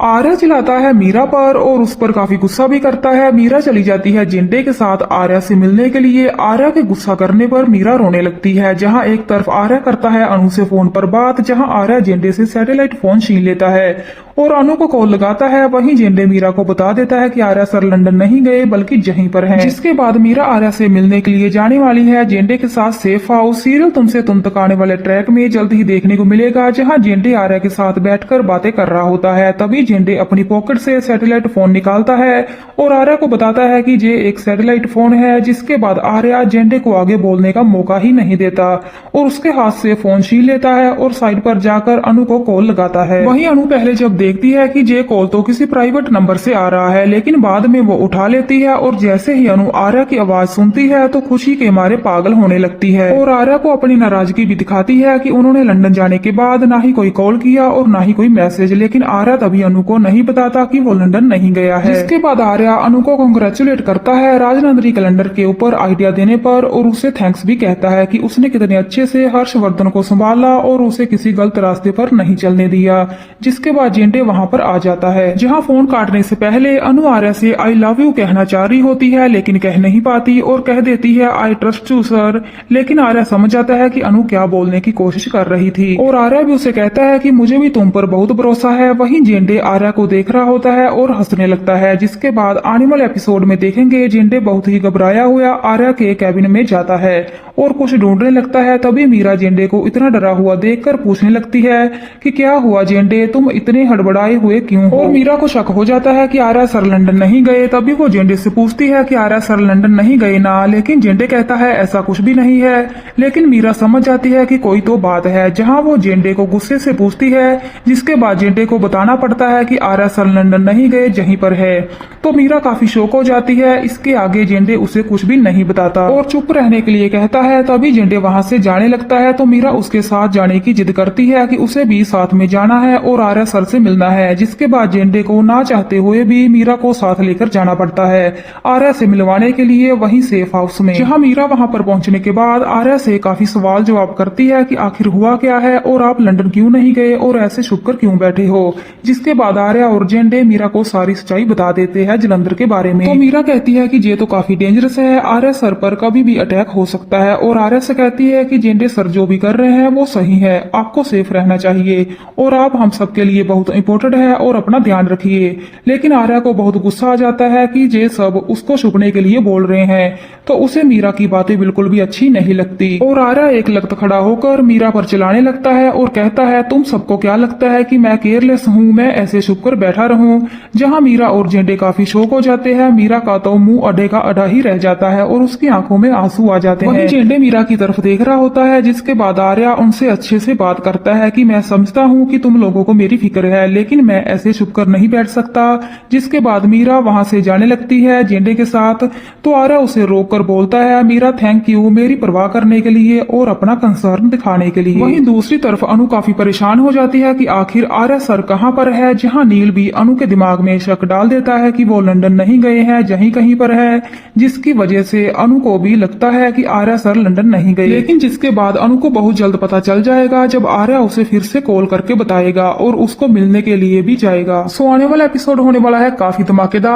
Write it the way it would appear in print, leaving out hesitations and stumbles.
आर्या चिल्लाता है मीरा पर और उस पर काफी गुस्सा भी करता है। मीरा चली जाती है जिंटे के साथ आर्या से मिलने के लिए। आर्या के गुस्सा करने पर मीरा रोने लगती है। जहां एक तरफ आर्या करता है अनु से फोन पर बात, जहां आर्या जिंटे से सैटेलाइट फोन छीन लेता है और अनु को कॉल लगाता है। वहीं जिंटे मीरा को बता देता है कि आर्या सर लंदन नहीं गए बल्कि यहीं पर हैं। जिसके बाद मीरा आर्या से मिलने के लिए जाने वाली है। जिंटे के साथ सेफ हाउस सीरियल तुमसे तुम तक आने वाले ट्रैक में जल्द ही देखने को मिलेगा, जहां जिंटे आर्या के साथ बैठकर बातें कर रहा होता है। तभी जिंटे अपनी पॉकेट से सैटेलाइट फोन निकालता है और आर्या को बताता है कि ये एक सैटेलाइट फोन है। जिसके बाद आर्या जिंटे को आगे बोलने का मौका ही नहीं देता और उसके हाथ से फोन छीन लेता है और साइड पर जाकर अनु को कॉल लगाता है। वहीं अनु पहले जब देखती है कि ये कॉल तो किसी प्राइवेट नंबर से आ रहा है, लेकिन बाद में वो उठा लेती है और जैसे ही अनु आर्या की आवाज सुनती है तो खुशी के मारे पागल होने लगती है और आर्या को अपनी नाराजगी भी दिखाती है कि उन्होंने लंदन जाने के बाद ना ही कोई कॉल किया और ना ही कोई मैसेज। लेकिन आर्या तभी अनु को नहीं बताता कि वो लंदन नहीं गया है। इसके बाद आर्या अनु को कांग्रेचुलेट करता है राजनंदनी कैलेंडर के ऊपर आइडिया देने पर और उसे थैंक्स भी कहता है कि उसने कितने अच्छे से हर्षवर्धन को संभाला और उसे किसी गलत रास्ते पर नहीं चलने दिया। जिसके बाद जिंटे वहां पर आ जाता है। जहां फोन काटने से पहले अनु आर्या से आई लव यू कहना चाह रही होती है, लेकिन कह नहीं पाती और कह देती है आई ट्रस्ट यू सर। लेकिन आर्या समझ जाता है कि अनु क्या बोलने की कोशिश कर रही थी और आर्या भी उसे कहता है कि मुझे भी तुम पर बहुत भरोसा है। वहीं जिंटे आर्या को देख रहा होता है और हंसने लगता है। जिसके बाद आने वाले एपिसोड में देखेंगे जिंटे बहुत ही घबराया हुआ आर्या के कैबिन में जाता है और कुछ ढूंढने लगता है। तभी मीरा जिंटे को इतना डरा हुआ देखकर पूछने लगती है कि क्या हुआ जिंटे, तुम इतने हड़बड़ाए हुए क्यों हो। और मीरा को शक हो जाता है कि आर्या सर लंदन नहीं गए। तभी वो जिंटे से पूछती है कि आर्या सर लंदन नहीं गए ना, लेकिन जिंटे कहता है ऐसा कुछ भी नहीं है। लेकिन मीरा समझ जाती है कि कोई तो बात है। जहां वो जिंटे को गुस्से से पूछती है, जिसके बाद जिंटे को बताना पड़ता है कि आर्या सर लंदन नहीं गए, यहीं पर है। तो मीरा काफी शौक हो जाती है। इसके आगे जिंटे उसे कुछ भी नहीं बताता और चुप रहने के लिए कहता है। तभी जिंटे वहां से जाने लगता है तो मीरा उसके साथ जाने की जिद करती है कि उसे भी साथ में जाना है और आर्या सर से मिलना है। जिसके बाद जिंटे को ना चाहते हुए भी मीरा को साथ लेकर जाना पड़ता है आर्या से मिलवाने के लिए वहीं सेफ हाउस में। जहां मीरा वहां पर पहुंचने के बाद आर्या से काफी सवाल जवाब करती है कि आखिर हुआ क्या है और आप लंदन क्यों नहीं गए और ऐसे छुपकर क्यों बैठे हो। जिसके बाद आर्या और जिंटे मीरा को सारी सच्चाई बता देते हैं जलंधर के बारे में। तो मीरा कहती है कि ये तो काफी डेंजरस है, आर्या सर पर कभी भी अटैक हो सकता है और आर्या से कहती है कि जिंटे सर जो भी कर रहे हैं वो सही है, आपको सेफ रहना चाहिए और आप हम सबके लिए बहुत इंपॉर्टेंट है और अपना ध्यान रखिए। लेकिन आर्या को बहुत गुस्सा आ जाता है कि ये सब उसको छुपने के लिए बोल रहे हैं, तो उसे मीरा की बातें बिल्कुल भी अच्छी नहीं लगती और आर्या एक लख्त खड़ा होकर मीरा पर चिल्लाने लगता है और कहता है तुम सबको क्या लगता है कि मैं केयरलेस हूँ, मैं ऐसे छुपकर बैठा रहूं। जहां मीरा और जिंटे काफी शौक हो जाते हैं। मीरा का तो मुंह अड्डे का अड्डा ही रह जाता है और उसकी आंखों में आंसू आ जाते हैं। जिंटे मीरा की तरफ देख रहा होता है। जिसके बाद आर्या उनसे अच्छे से बात करता है कि मैं समझता हूँ कि तुम लोगों को मेरी फिक्र है, लेकिन मैं ऐसे छुपकर नहीं बैठ सकता। जिसके बाद मीरा वहां से जाने लगती है जिंटे के साथ। तो आर्या उसे रोक कर बोलता है मीरा थैंक यू मेरी परवाह करने के लिए और अपना कंसर्न दिखाने के लिए। वहीं दूसरी तरफ अनु काफी परेशान हो जाती है कि आखिर आर्या सर कहाँ पर है। जहाँ नील भी अनु के दिमाग में शक डाल देता है कि वो लंदन नहीं गए हैं, यहीं कहीं पर है। जिसकी वजह से अनु को भी लगता है कि आर्या सर लंदन नहीं गए। लेकिन जिसके बाद अनु को बहुत जल्द पता चल जाएगा जब आर्या उसे फिर से कॉल करके बताएगा और उसको मिलने के लिए भी जाएगा। सो आने वाला एपिसोड होने वाला है काफी धमाकेदार।